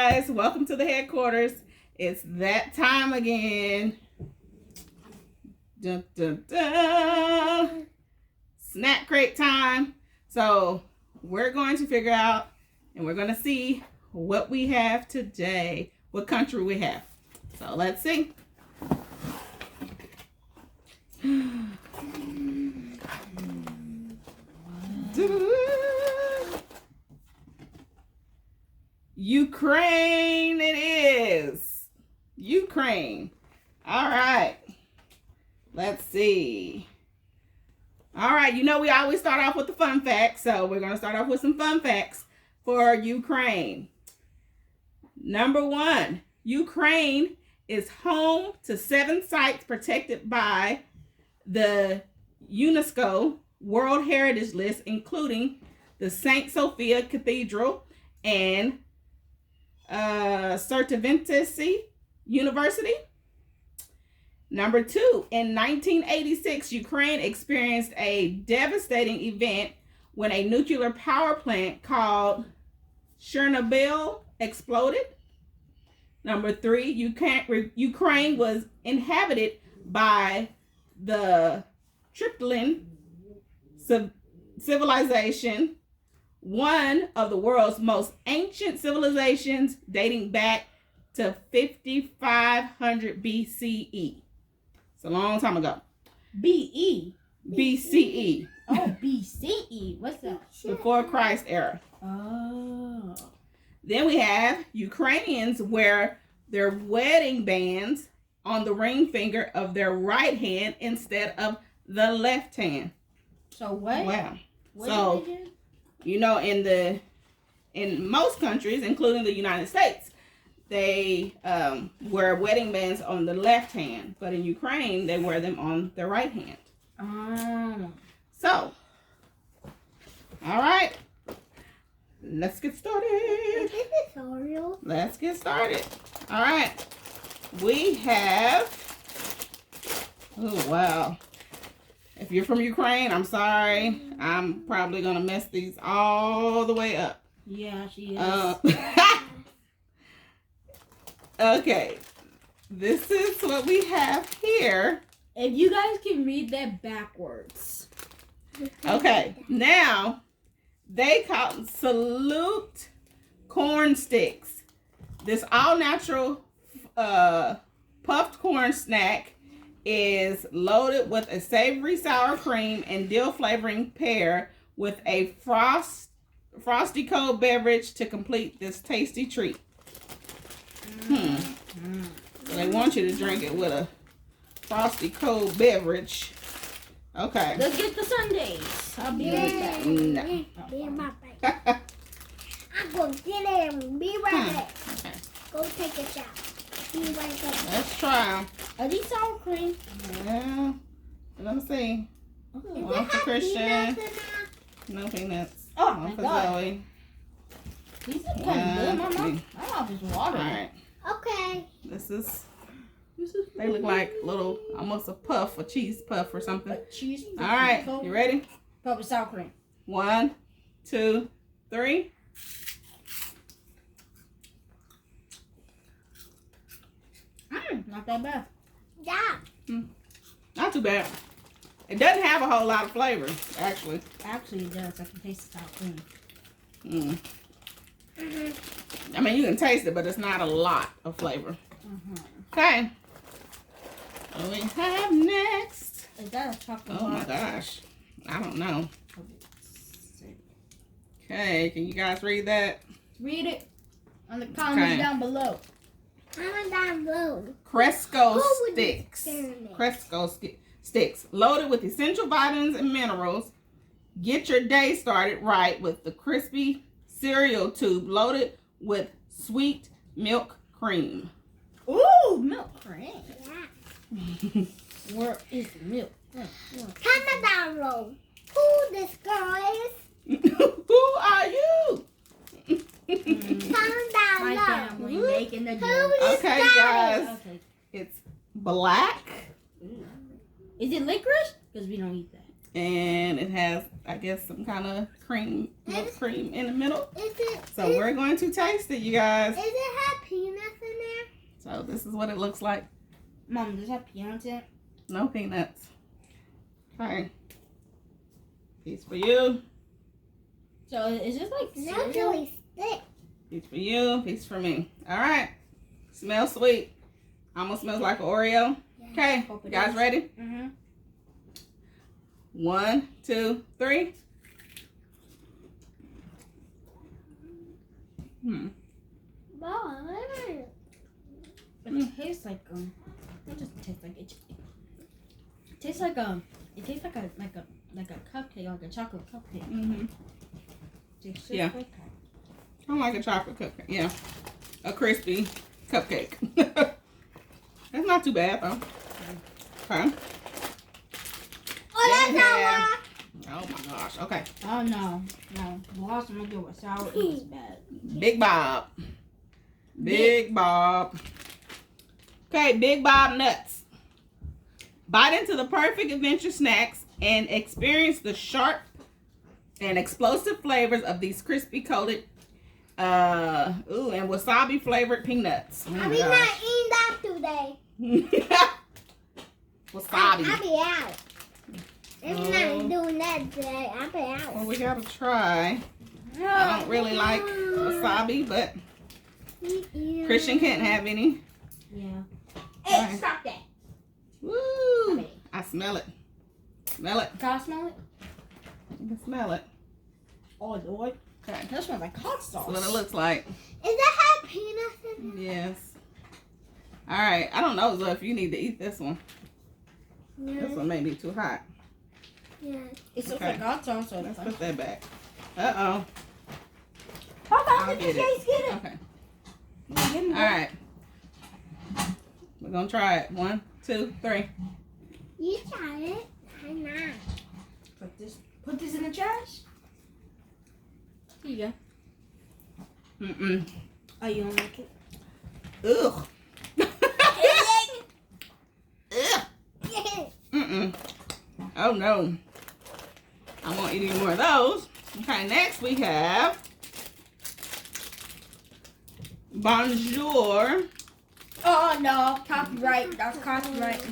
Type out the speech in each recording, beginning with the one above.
Guys, welcome to the headquarters. It's that time again. Dun, dun, dun. Snack crate time. So we're going to figure out and we're going to see what we have today, what country we have. So let's see. Ukraine it is. Ukraine. All right. Let's see. All right. You know we always start off with the fun facts. So we're going to start off with some fun facts for Ukraine. Number 1. Ukraine is home to 7 sites protected by the UNESCO World Heritage List, including the St. Sophia Cathedral and Cervantes University. Number 2, in 1986, Ukraine experienced a devastating event when a nuclear power plant called Chernobyl exploded. Number 3, Ukraine was inhabited by the Triptylian civilization, one of the world's most ancient civilizations dating back to 5500 BCE. It's a long time ago. BE? BCE. Oh, BCE. What's that? Before Christ era. Oh. Then we have Ukrainians wear their wedding bands on the ring finger of their right hand instead of the left hand. So what? Wow. What So, you know, in most countries, including the United States, they wear wedding bands on the left hand, but in Ukraine, they wear them on their right hand. Oh. So, all right, let's get started. Is this Oreo? Let's get started. All right, we have, oh, wow. If you're from Ukraine, I'm sorry. I'm probably going to mess these all the way up. Yeah, she is. Okay. This is what we have here. If you guys can read that backwards. Okay. Now, they call salute corn sticks. This all-natural puffed corn snack is loaded with a savory sour cream and dill flavoring pair with a frosty cold beverage to complete this tasty treat. So they want you to drink it with a frosty cold beverage. Okay. Let's get the sundaes. I'll be right back. No. Be right back. I'm going to get it and be right back. Okay. Go take a shower. Be right back. Let's try them. Are these sour cream? Yeah. Let me see. One for Christian. No peanuts. Oh, One my for God. Zoe. These are kind of good, Mama. My mouth is watering. All right. Okay. This is. They look like little, almost a puff, a cheese puff or something. Cheese. All right. You ready? Puff with sour cream. 1, 2, 3. Not that bad. Yeah. Not too bad. It doesn't have a whole lot of flavor, actually. Actually, it does. I can taste the sour cream. I mean, you can taste it, but it's not a lot of flavor. Okay. What we have next? Is that a chocolate Oh bar? my gosh. I don't know. Okay, can you guys read that? Read it on the comments down below. Comment down below. Cresco Who would sticks. experiment? Cresco sticks. Loaded with essential vitamins and minerals. Get your day started right with the crispy cereal tube loaded with sweet milk cream. Ooh, milk cream. Yeah. Where is the milk? Comment down below. Who this girl is? Who are you? Comment down My below. family making the Who joke. is Okay, that? guys. Okay. It's black. Is it licorice? Because we don't eat that. And it has, I guess, some kind of cream, milk cream in the middle. Is it? So we're going to taste it, you guys. Is it So this is what it looks like. Mom, does it have peanuts in it? No peanuts. Okay. Piece for you. So is this like Not cereal? really thick. Piece for you. Piece for me. All right. Smells sweet. Almost smells like an Oreo. Okay. You guys ready? Mm-hmm. 1, 2, 3. Wow, It tastes like it doesn't taste like it. It tastes like it tastes like a cupcake, like a chocolate cupcake. Mm-hmm. It's just Yeah. like that. I like a chocolate cupcake. Yeah. A crispy cupcake. That's not too bad though. Okay. Oh, that's Yeah. not why. Oh my gosh. Okay. Oh no. The last one I did was sour. It was bad. Big Bob. Big Bob. Okay, Big Bob nuts. Bite into the perfect adventure snacks and experience the sharp and explosive flavors of these crispy coated and wasabi flavored peanuts. Oh my I be gosh. not eating that today. Wasabi. I'll be out. I'm not doing that today. I'll be out. Well, we gotta try. I don't really like wasabi, but Christian can't have any. Yeah. Hey, Alright. stop that. Woo! I smell it. Smell it. Can I smell it? You can smell it. Oh Lord. Okay. That smells like hot sauce. That's what it looks like. Is that have peanuts in it? Yes. All right. I don't know, Zoe, if you need to eat this one. This one may be too hot. Yeah. It smells Okay. like hot sauce. So Let's put that back. Uh-oh. I'll get it. Okay. All right. We're going to try it. 1, 2, 3. You try it. I'm not. Put this in the trash. Here you go. Mm-mm. Oh, you don't like it? Ugh. Ugh. Mm-mm. Oh, no. I won't eat any more of those. Okay, next we have Bonjour. Oh no, copyright. That's copyright.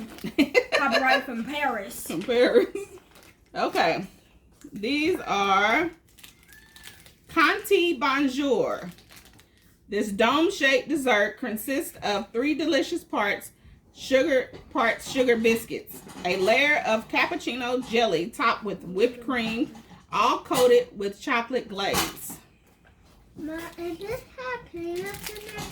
Copyright from Paris. From Paris. Okay. These are Ponti Bonjour. This dome-shaped dessert consists of 3 delicious parts sugar biscuits, a layer of cappuccino jelly topped with whipped cream, all coated with chocolate glaze. Ma, does this have peanuts in it?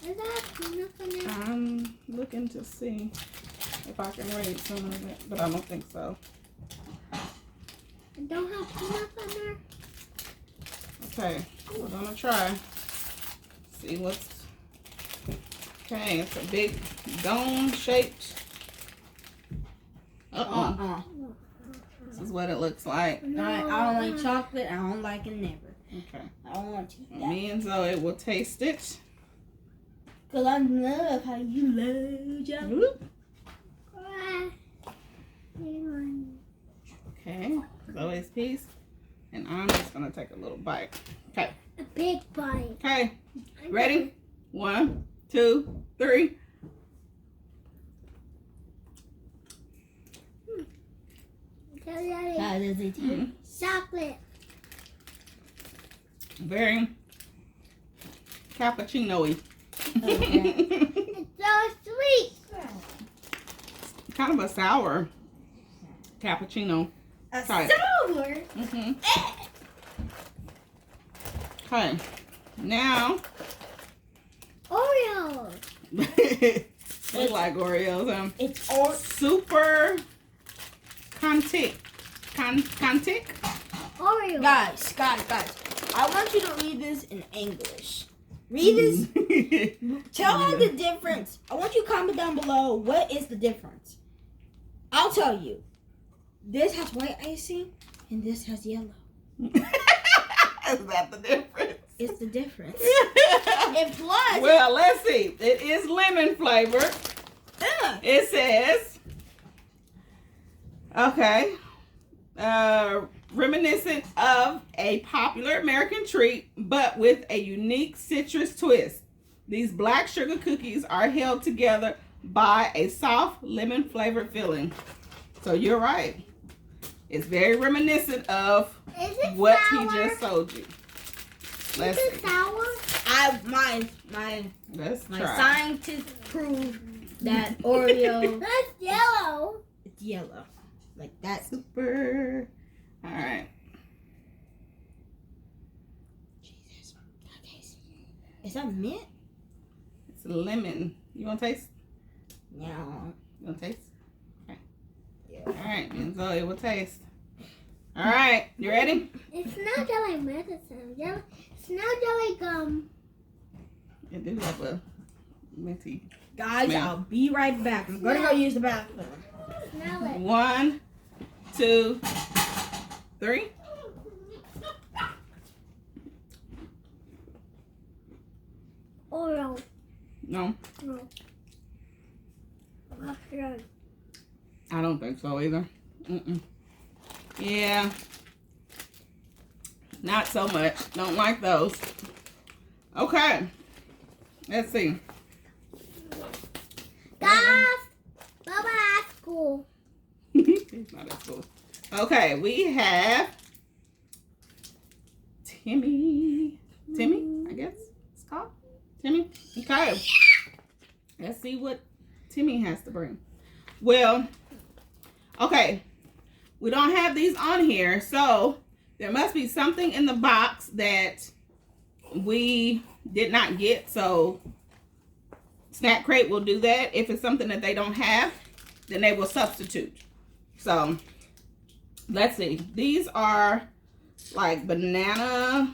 Does that have peanuts in it? I'm looking to see if I can read some of it, but I don't think so. It don't have peanuts in there? Okay, we're gonna try. See what's. Okay, it's a big dome-shaped. This is what it looks like. No. I don't like chocolate. I don't like it never. Okay. I don't want to eat that. Me and Zoe will taste it. Cause I love how you love chocolate. Whoop. Ah. Okay, Zoe's piece. And I'm just gonna take a little bite. Okay. A big bite. Okay. Ready? 1, 2, 3. How does it taste? Chocolate. Very cappuccino-y. Okay. It's so sweet. Kind of a sour cappuccino. A Sorry. sour. Mm-hmm. Okay. Now. Oreo. They like Oreos. It's all Super Contic. Contic? Oreo. guys. I want you to read this in English. Read this. Tell her the difference. I want you to comment down below. What is the difference? I'll tell you. This has white icing, and this has yellow. Is that the difference? It's the difference. And plus, Well, let's see. It is lemon flavored. It says, okay, reminiscent of a popular American treat, but with a unique citrus twist. These black sugar cookies are held together by a soft lemon flavored filling. So you're right. It's very reminiscent of what sour? he just sold you. Let's Is it sour? Let's My try. scientists prove that Oreo That's yellow. is yellow. Like that. Super. All right. Jesus. Is that mint? It's lemon. You want to taste? No. You want to taste? Okay. Yeah. All right. And Zoe will taste. All right. You ready? It smells like medicine. It smells like It do have a minty. Guys, Smell. I'll be right back. I'm gonna go use the bathroom. smell it. 1, 2, 3. Oreo. No, No. Waffles. I don't think so either. Yeah. Not so much. Don't like those. Okay. Let's see. Guys, Baba, that's cool. It's not as cool. Okay, we have Timmy, I guess it's called Timmy. Okay, let's see what Timmy has to bring. Well, okay, we don't have these on here, so there must be something in the box that we did not get. So Snack Crate will do that. If it's something that they don't have, then they will substitute. So let's see. These are like banana.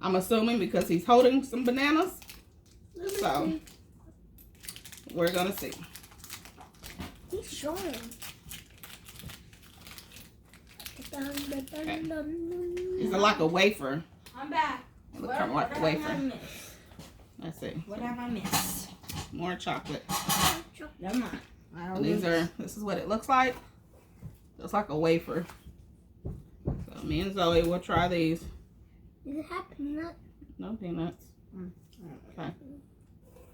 I'm assuming because he's holding some bananas. So we're gonna see. He's showing. These are like a wafer. I'm back. Look like a wafer. Let's see. What have I missed? More chocolate. Never mind. And this is what it looks like. Looks like a wafer. So me and Zoe will try these. Does it have peanut? No peanuts. Okay.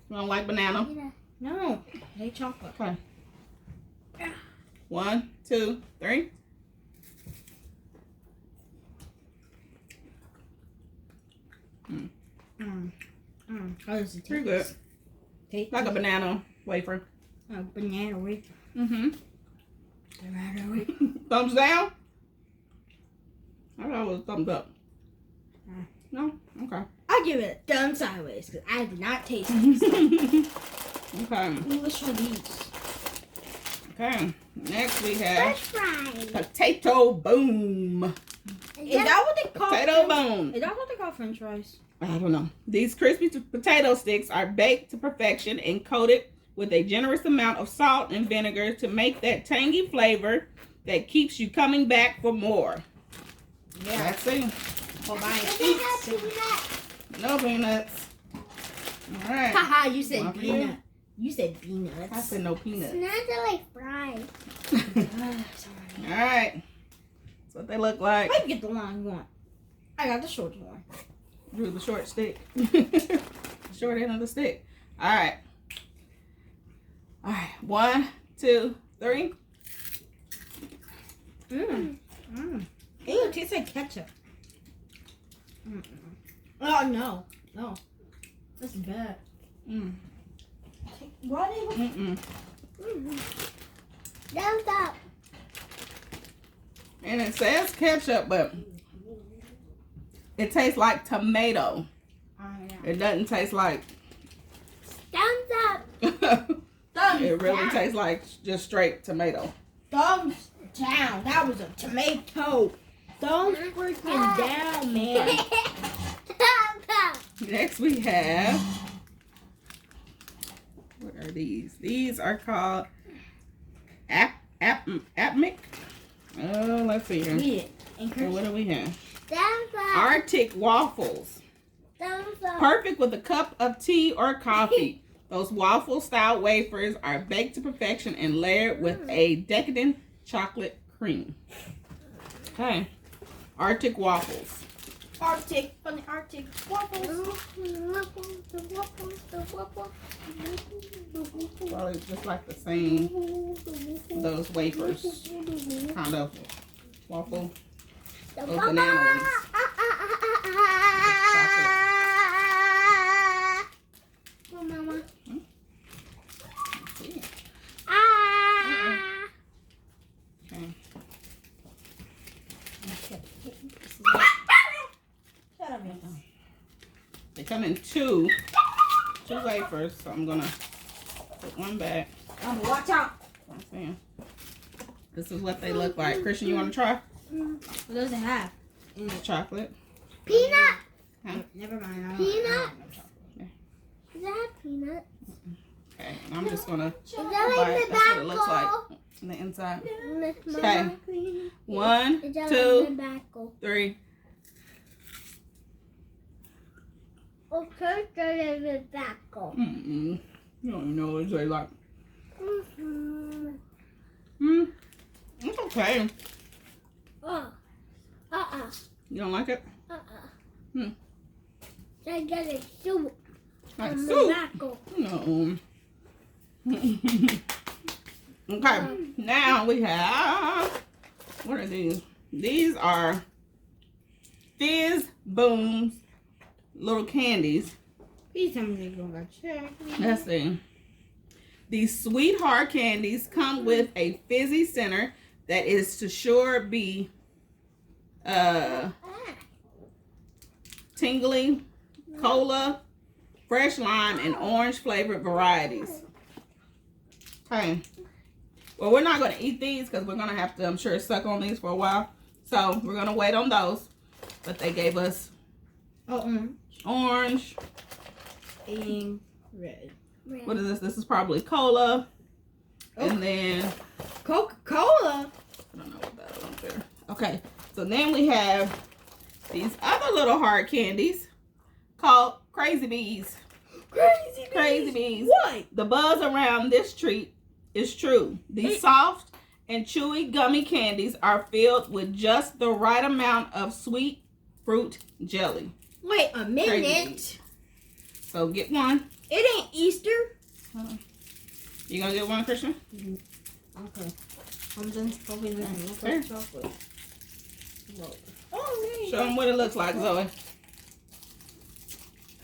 You don't like banana? Yeah. No. I hate chocolate. Okay. 1, 2, 3. How does it Pretty good. taste? Like a banana wafer. A banana wafer. Mm-hmm. Banana wafer. Thumbs down? I thought it was thumbs up. No? Okay. I'll give it a thumb sideways because I did not taste it. Okay. Ooh, let's try these. Okay. Next we have French fries. potato boom. Is that what they call Potato boom. Is that what they call French fries? I don't know. These crispy potato sticks are baked to perfection and coated with a generous amount of salt and vinegar to make that tangy flavor that keeps you coming back for more. Yeah. Let's see. For buying Does it have pizza. peanut? No peanuts. All right. Haha, you said One for you. peanut. You said peanuts. I said no peanuts. Peanuts are like fries. All right. That's what they look like. I get the long one. I got the short one. Drew the short stick. Short end of the stick. All right. All right. 1, 2, 3. Ew, it tastes like ketchup. Oh no, no, that's bad. Why did Thumbs up. And it says ketchup, but it tastes like tomato. It doesn't taste like. Thumbs up. Thumbs It really down. tastes like just straight tomato. Thumbs down. That was a tomato. Thumbs freaking down, man. Thumbs up. Next we have. What are these? These are called apmic. Oh, let's see here. Read it. So what do we have? Thumbs up. Arctic waffles. Thumbs up. Perfect with a cup of tea or coffee. Those waffle style wafers are baked to perfection and layered with a decadent chocolate cream. Okay. Arctic waffles. Arctic, funny Arctic waffles. Well, it's just like the same, those wafers, kind of waffle. Those banana ones. Oh, Mama. See. Okay. Shut up, man. They come in two wafers, so I'm gonna put one back. Watch out. I'm saying. This is what they look like. Christian, you want to try? What does it have? Chocolate. Peanut. Huh? Never mind. Peanut. Yeah. Is that peanut? Okay, and I'm just gonna Is that bite. like That's what it looks like tobacco? on the inside. Okay. 1, Is that 2, like tobacco? 3. Okay, that is tobacco. You don't even know what it tastes like. Mm-hmm. It's okay. You don't like it? I get a soup. Like from soup? tobacco. No. Okay, now we have, what are these? These are Fizz Booms little candies. Please tell me they're going to check. Let's see. These sweet hard candies come with a fizzy center that is to sure be tingly, cola, fresh lime, and orange flavored varieties. Okay. Well, we're not going to eat these because we're going to have to, I'm sure, suck on these for a while. So we're going to wait on those. But they gave us orange. And red. What is this? This is probably cola. And then Coca-Cola. I don't know what that is up there. Okay, so then we have these other little hard candies called Crazy Bees. Crazy Bees. What? The buzz around this treat is true. These soft and chewy gummy candies are filled with just the right amount of sweet fruit jelly. Wait a Crazy minute. Bees. So get one. It ain't Easter. You gonna get one, Christian? Okay. I'm just poking this Sure. chocolate. Oh, man. Show them what it looks like, Zoe.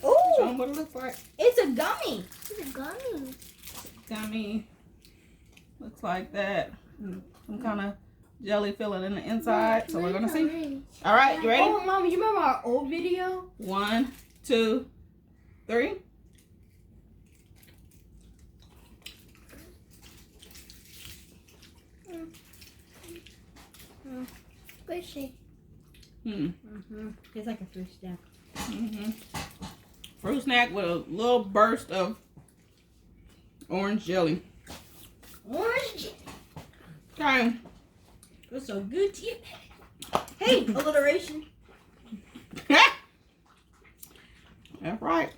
Show Oh, them what it looks like. it's a gummy. It's a gummy. Gummy. Looks like that. Some kind of jelly filling in the inside. So we're gonna see. All right, you ready? Oh, Mom, you remember our old video? 1, 2, 3. Squishy. It's like a fruit snack. Fruit snack with a little burst of orange jelly. Orange. Okay. It's so good to you. Hey, alliteration. That's right.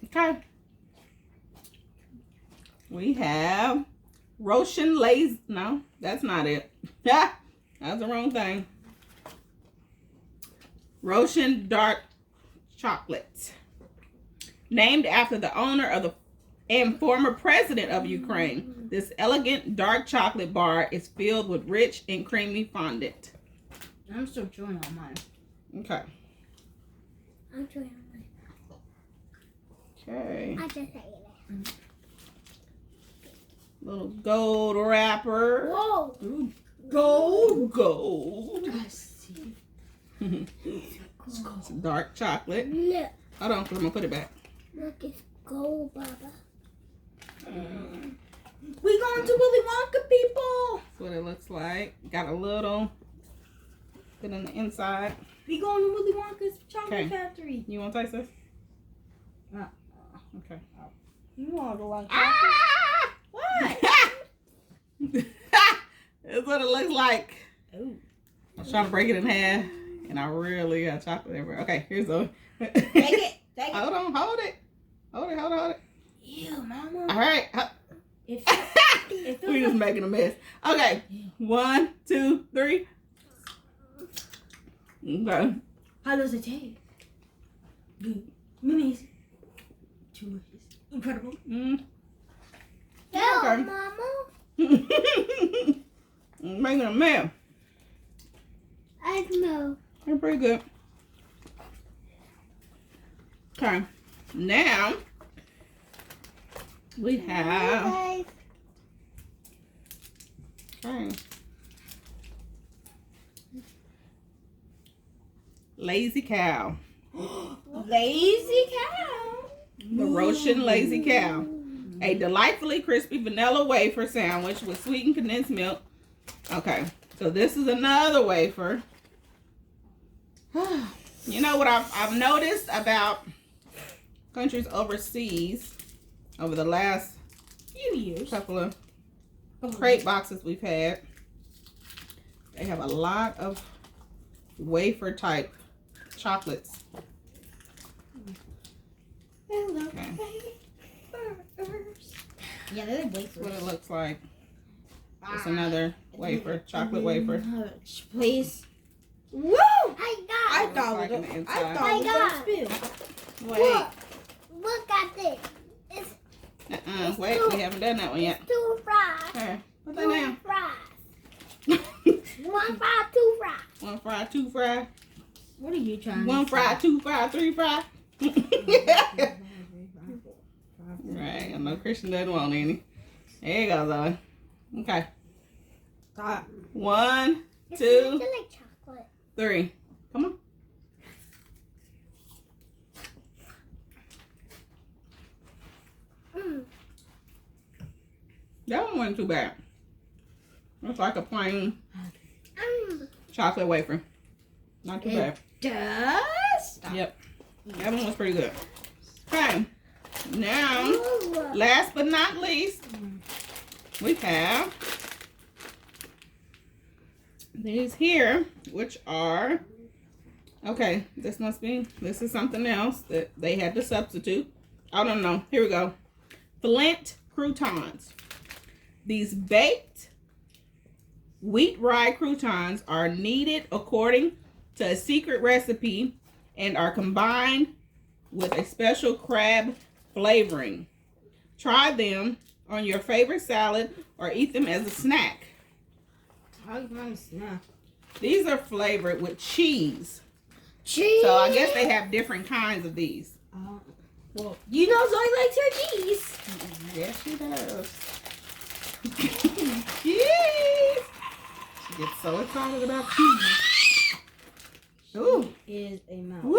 Okay. We have Roshan Lays. No, that's not it. That's the wrong thing. Roshan Dark Chocolate. Named after the owner of and former president of Ukraine, this elegant dark chocolate bar is filled with rich and creamy fondant. I'm still chewing on mine. Okay. I'm trying. Okay. I just ate it. Little gold wrapper. Whoa. Ooh, gold. I see. It's dark chocolate. Look. Hold on, 'cause I'm gonna put it back. Look, it's gold, Baba. We going to Willy Wonka, people. That's what it looks like. Got a little bit on the inside. We going to Willy Wonka's chocolate Okay. factory. You want to taste this? Okay. You want to like chocolate? Ah! What? That's what it looks like. Ooh. I was trying to break it in half, and I really got chocolate everywhere. Okay, here's the. Take it. Take it. Hold on, hold it. Hold it. Ew, Mama. All right. If We just making a mess. Okay. 1, 2, 3. Okay. How does it taste? Good. Amazing. Delicious. Incredible. Mm. No, Okay. Mama. Making a mess. I know. They're pretty good. Okay. Now we have. Okay. Lazy Cow. Lazy cow. The Roshan Lazy Cow. A delightfully crispy vanilla wafer sandwich with sweetened condensed milk. Okay, so this is another wafer. You know what I've noticed about countries overseas over the last Few years. couple of crate boxes we've had? They have a lot of wafer type chocolates. Okay. Yeah, they're That's wafers. what it looks like. It's another wafer, chocolate wafer. Please. Woo! I got. I thought like it on was the I inside. thought it was gonna spill. Wait, Look at this. It's wait, we haven't done that one yet. two fries. Here, put that Two down. fries. One fry, two fries. One fry, two fry. What are you trying One to fry, two fry, three fry. Right, I know Christian doesn't want any. There you go, Zoe. Okay. 1, It's 2, like chocolate. 3. Come on. That one wasn't too bad. It's like a plain chocolate wafer. Not too bad. Does? Yep. That one was pretty good. Okay. Now, Ooh. last but not least, we have these here, which are, okay, this is something else that they had to substitute. I don't know. Here we go. Flint croutons. These baked wheat rye croutons are kneaded according to a secret recipe and are combined with a special crab flavoring. Try them on your favorite salad or eat them as a snack. How you find a snack? These are flavored with cheese. Cheese. So I guess they have different kinds of these. Well, you know Zoe likes her cheese. Yes, she does. Cheese. She gets so excited about cheese. Ooh. Is a mouse. Woo!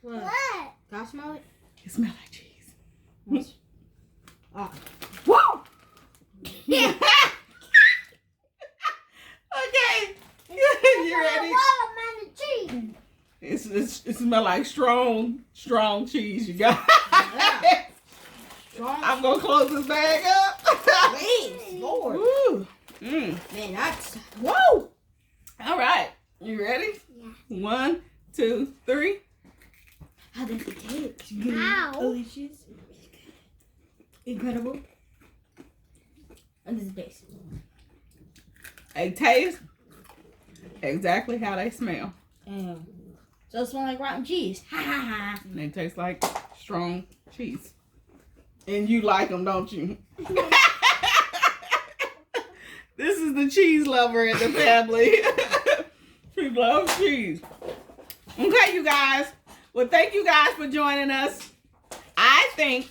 What? What? Can I smell it? It smells like cheese. Oh. Woo! Yeah. Okay. You ready? Watermelon cheese. It smells like strong cheese. You got. Strong. I'm gonna close this bag up. Please, Lord. Woo. Mm. Man, that's. Whoa! All right, you ready? Yeah. 1, 2, 3. How does it taste? Ow. Delicious. Incredible. And this taste. They taste exactly how they smell. So it smells like rotten cheese. Ha ha ha. And they taste like strong cheese. And you like them, don't you? This is the cheese lover in the family. She loves cheese. Okay, you guys. Well, thank you guys for joining us. I think,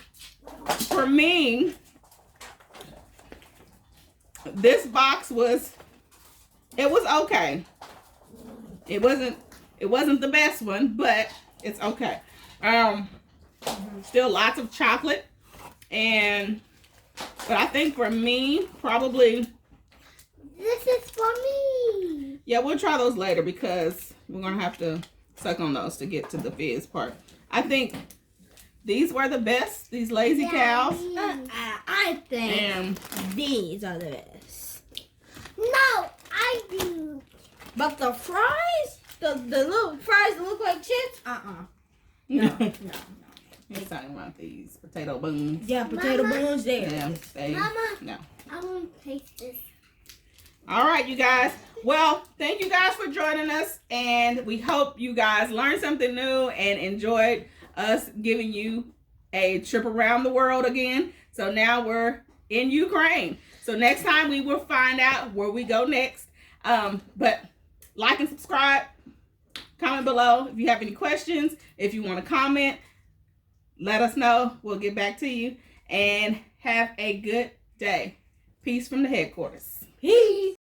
for me, this box was okay. It wasn't the best one, but it's okay. Still lots of chocolate, but I think for me, probably. This is for me. Yeah, we'll try those later because we're gonna have to suck on those to get to the fizz part. I think these were the best. These Lazy Cows. I think And these are the best. No, I do. But the fries, the little fries that look like chips, no. He's talking about these potato buns. Yeah, potato Mama. buns there. Yeah, they, Mama. no. I want to taste this. All right, you guys. Well, thank you guys for joining us, and we hope you guys learned something new and enjoyed us giving you a trip around the world again. So now we're in Ukraine. So next time we will find out where we go next. But like and subscribe. Comment below if you have any questions. If you want to comment, let us know. We'll get back to you. And have a good day. Peace from the headquarters. Peace.